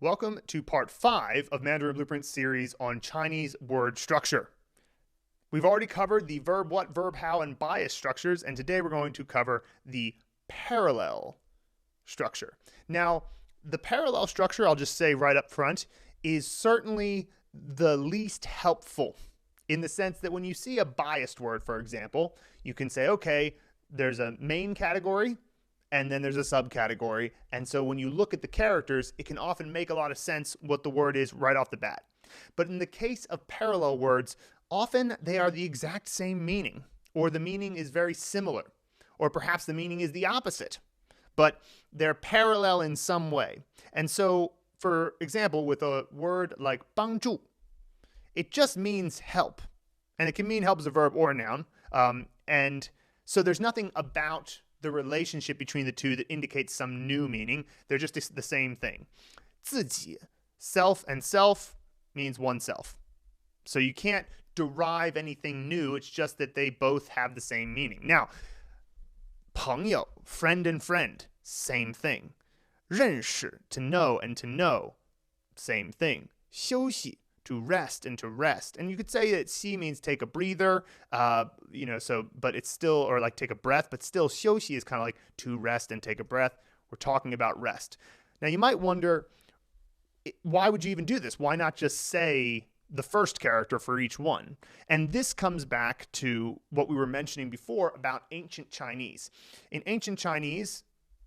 Welcome to part 5 of Mandarin Blueprint series on Chinese word structure. We've already covered the verb what, verb how, and bias structures, and today we're going to cover the parallel structure. Now, the parallel structure, I'll just say right up front, is certainly the least helpful in the sense that when you see a biased word, for example, you can say, okay, there's a main category and then there's a subcategory. And so when you look at the characters, it can often make a lot of sense what the word is right off the bat. But in the case of parallel words, often they are the exact same meaning, or the meaning is very similar, or perhaps the meaning is the opposite, but they're parallel in some way. And so, for example, with a word like 帮助, it just means help. And it can mean help as a verb or a noun. And so there's nothing about the relationship between the two that indicates some new meaning. They're just the same thing. 自己, self, and self means oneself. So you can't derive anything new. It's just that they both have the same meaning. Now, 朋友, friend and friend, same thing. 认识, to know and to know, same thing. 休息, to rest and to rest. And you could say that 息 means take a breather, but it's still, or like take a breath, but still 休息 is kind of like to rest and take a breath. We're talking about rest. Now you might wonder, why would you even do this? Why not just say the first character for each one? And this comes back to what we were mentioning before about ancient Chinese. In ancient Chinese,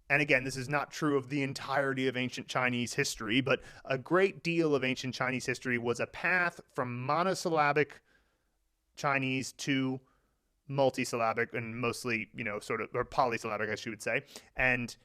and again, this is not true of the entirety of ancient Chinese history, but a great deal of ancient Chinese history was a path from monosyllabic Chinese to multisyllabic and mostly, or polysyllabic, I should say. And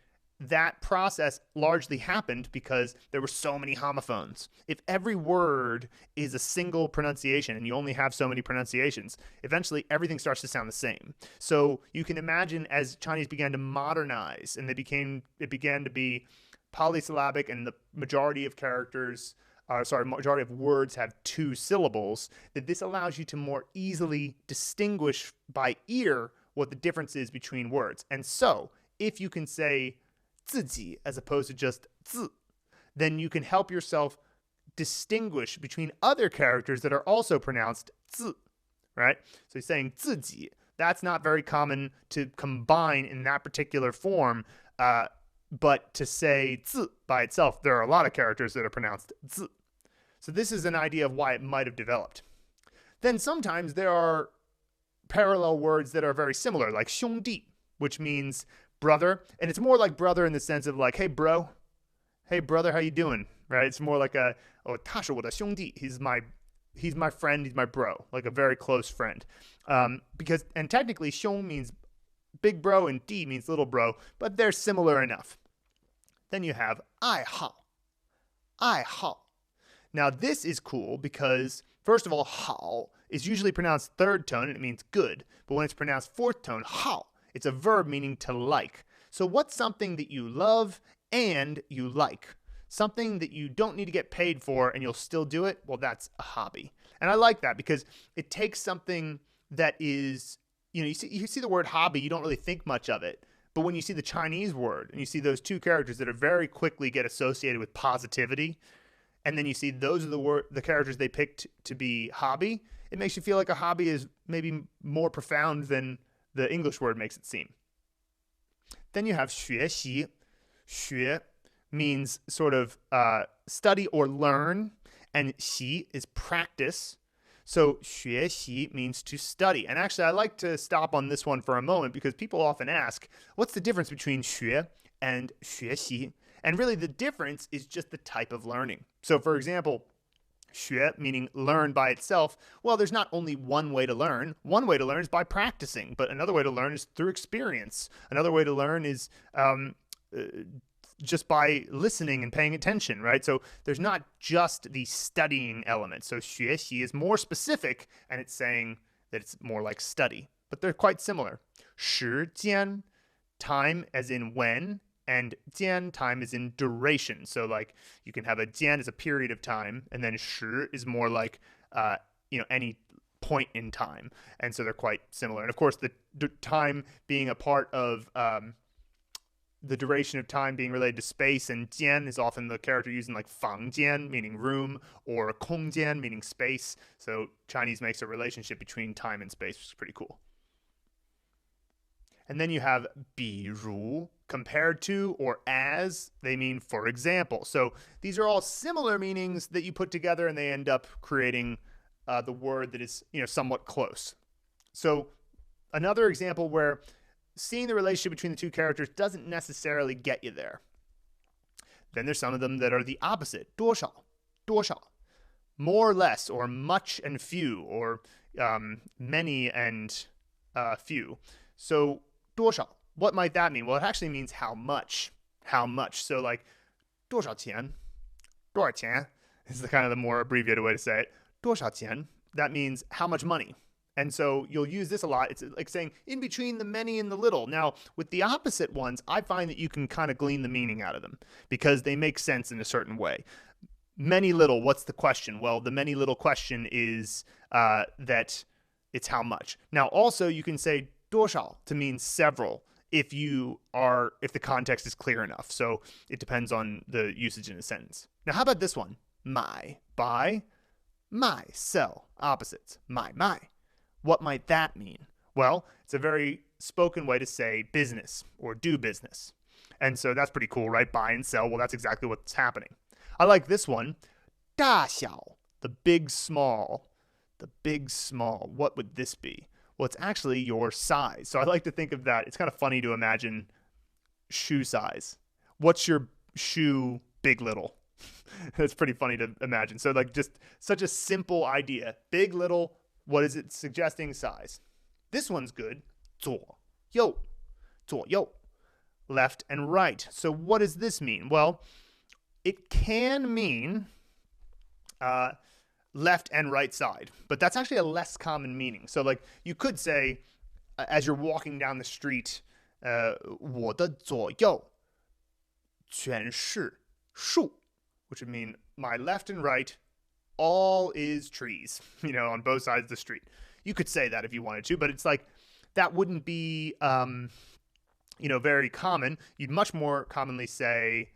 that process largely happened because there were so many homophones. If every word is a single pronunciation and you only have so many pronunciations, eventually everything starts to sound the same. So you can imagine as Chinese began to modernize and it began to be polysyllabic and the majority of majority of words have 2 syllables, that this allows you to more easily distinguish by ear what the difference is between words. And so if you can say 自己 as opposed to just 字, then you can help yourself distinguish between other characters that are also pronounced 字, right? So he's saying 自己. That's not very common to combine in that particular form, but to say 字 by itself, there are a lot of characters that are pronounced 字. So this is an idea of why it might have developed. Then sometimes there are parallel words that are very similar, like 兄弟, which means brother, and it's more like brother in the sense of like, hey bro, hey brother, how you doing, right? It's more like他是我的兄弟, he's my friend, he's my bro, like a very close friend. And technically 兄 means big bro and 弟 means little bro, but they're similar enough. Then you have 爱好. Now this is cool because first of all, 好 is usually pronounced third tone and it means good, but when it's pronounced fourth tone, 好, it's a verb meaning to like. So what's something that you love and you like? Something that you don't need to get paid for and you'll still do it? Well, that's a hobby. And I like that because it takes something that is, you see the word hobby, you don't really think much of it. But when you see the Chinese word and you see those 2 characters that are very quickly get associated with positivity, and then you see those are the characters they picked to be hobby, it makes you feel like a hobby is maybe more profound than the English word makes it seem. Then you have 学习. 学 means sort of study or learn, and 习 is practice. So 学习 means to study. And actually, I like to stop on this one for a moment because people often ask, what's the difference between 学 and 学习? And really the difference is just the type of learning. So for example, 学 meaning learn by itself. Well, there's not only one way to learn. One way to learn is by practicing, but another way to learn is through experience. Another way to learn is just by listening and paying attention, right? So there's not just the studying element. So 学习 is more specific, and it's saying that it's more like study, but they're quite similar. 时间, time as in when, and 间, time is in duration. So like you can have a 间 as a period of time, and then 时 is more like any point in time. And so they're quite similar. And of course the time being a part of the duration of time being related to space, and jian is often the character using like 房间, meaning room, or 空间, meaning space. So Chinese makes a relationship between time and space, which is pretty cool. And then you have 比如, compared to or as, they mean for example. So these are all similar meanings that you put together and they end up creating the word that is, somewhat close. So another example where seeing the relationship between the two characters doesn't necessarily get you there. Then there's some of them that are the opposite. 多少, 多少. More or less, or much and few, or many and few. So 多少, what might that mean? Well, it actually means how much. How much. So like 多少钱? 多少钱 is the kind of the more abbreviated way to say it. 多少钱? That means how much money. And so you'll use this a lot. It's like saying in between the many and the little. Now, with the opposite ones, I find that you can kind of glean the meaning out of them because they make sense in a certain way. Many little, what's the question? Well, the many little question is that it's how much. Now, also you can say 多少 to mean several if the context is clear enough. So it depends on the usage in a sentence. Now, how about this one? 买, buy, 卖, sell, opposites. 买. What might that mean? Well, it's a very spoken way to say business or do business. And so that's pretty cool, right? Buy and sell. Well, that's exactly what's happening. I like this one. 大小, the big, small. The big, small. What would this be? Well, it's actually your size. So I like to think of that. It's kind of funny to imagine shoe size. What's your shoe big, little? It's pretty funny to imagine. So like just such a simple idea. Big, little. What is it suggesting size? This one's good. 左右, 左右, left and right. So what does this mean? Well, it can mean left and right side, but that's actually a less common meaning. So like you could say, as you're walking down the street, 我的左右全是树, which would mean my left and right all is trees, on both sides of the street. You could say that if you wanted to, but it's like that wouldn't be, very common. You'd much more commonly say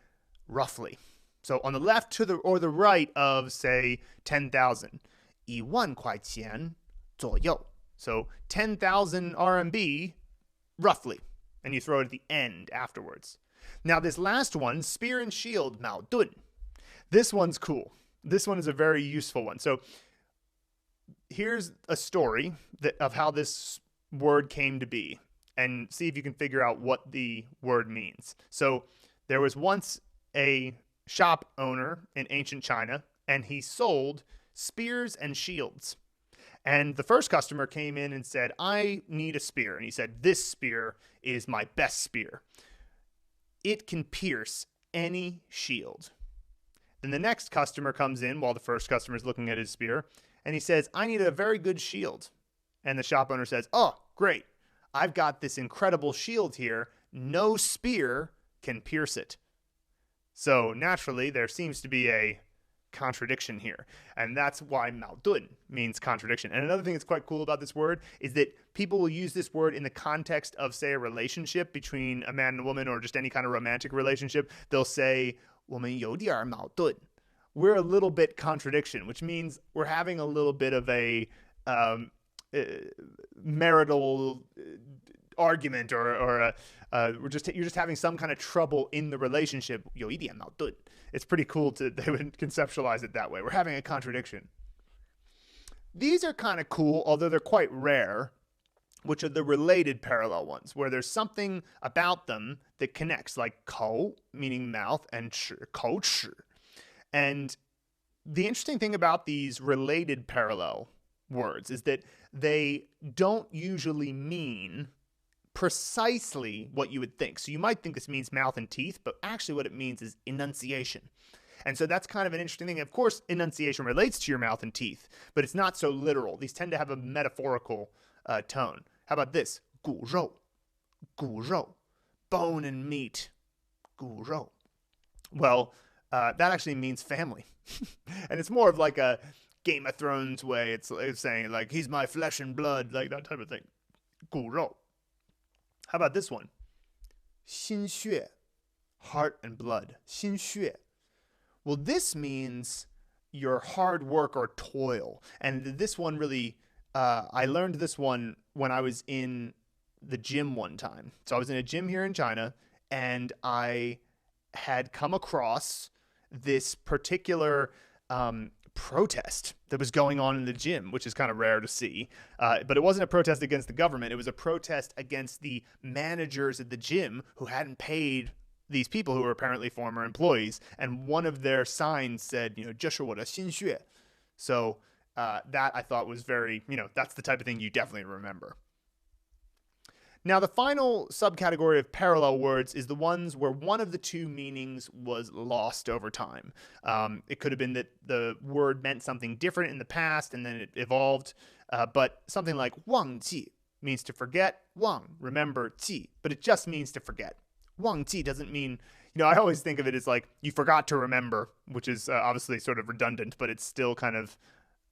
roughly. So on the left or the right of, say, 10,000, 1万块钱左右. So 10,000 RMB, roughly. And you throw it at the end afterwards. Now this last one, spear and shield, 矛盾. This one's cool. This one is a very useful one. So here's a story of how this word came to be, and see if you can figure out what the word means. So there was once a shop owner in ancient China, and he sold spears and shields. And the first customer came in and said, I need a spear. And he said, this spear is my best spear. It can pierce any shield. Then the next customer comes in while the first customer is looking at his spear, and he says, I need a very good shield. And the shop owner says, oh, great. I've got this incredible shield here. No spear can pierce it. So naturally, there seems to be a contradiction here. And that's why 矛盾 means contradiction. And another thing that's quite cool about this word is that people will use this word in the context of, say, a relationship between a man and a woman, or just any kind of romantic relationship. They'll say, 我们有点矛盾. We're a little bit contradiction, which means we're having a little bit of a marital argument, or you're just having some kind of trouble in the relationship. 有一点矛盾. It's pretty cool they would conceptualize it that way. We're having a contradiction. These are kind of cool, although they're quite rare, which are the related parallel ones, where there's something about them that connects, like 口, meaning mouth, and 齿, 口齿. And the interesting thing about these related parallel words is that they don't usually mean precisely what you would think. So you might think this means mouth and teeth, but actually what it means is enunciation. And so that's kind of an interesting thing. Of course, enunciation relates to your mouth and teeth, but it's not so literal. These tend to have a metaphorical tone. How about this? 骨肉, 骨肉, bone and meat, 骨肉. Well, that actually means family. And it's more of like a Game of Thrones way. It's saying like, he's my flesh and blood, like that type of thing. 骨肉. How about this one? 心血, heart and blood, 心血. Well, this means your hard work or toil. And this one really, I learned this one when I was in the gym one time. So I was in a gym here in China, and I had come across this particular protest that was going on in the gym, which is kind of rare to see. But it wasn't a protest against the government. It was a protest against the managers at the gym who hadn't paid these people who were apparently former employees. And one of their signs said, 这是我的心血. So that I thought was very, that's the type of thing you definitely remember. Now, the final subcategory of parallel words is the ones where one of the two meanings was lost over time. It could have been that the word meant something different in the past and then it evolved. But something like 忘记 means to forget. 忘, remember, 记, but it just means to forget. 忘记 doesn't mean, I always think of it as like you forgot to remember, which is obviously sort of redundant, but it's still kind of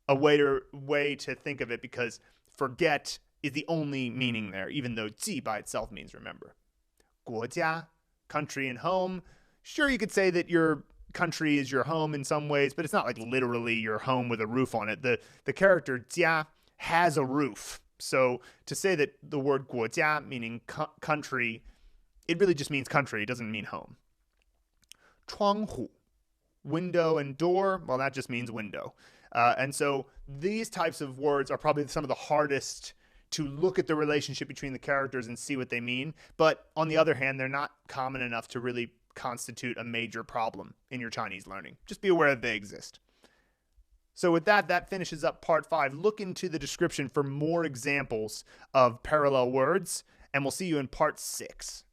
a way to think of it because forget is the only meaning there, even though 记 by itself means remember. 国家, country and home. Sure, you could say that your country is your home in some ways, but it's not like literally your home with a roof on it. The character 家 has a roof. So to say that the word 国家, meaning country, it really just means country. It doesn't mean home. 窗户, window and door, well, that just means window. And so these types of words are probably some of the hardest to look at the relationship between the characters and see what they mean. But on the other hand, they're not common enough to really constitute a major problem in your Chinese learning. Just be aware that they exist. So with that, that finishes up part 5. Look into the description for more examples of parallel words, and we'll see you in part 6.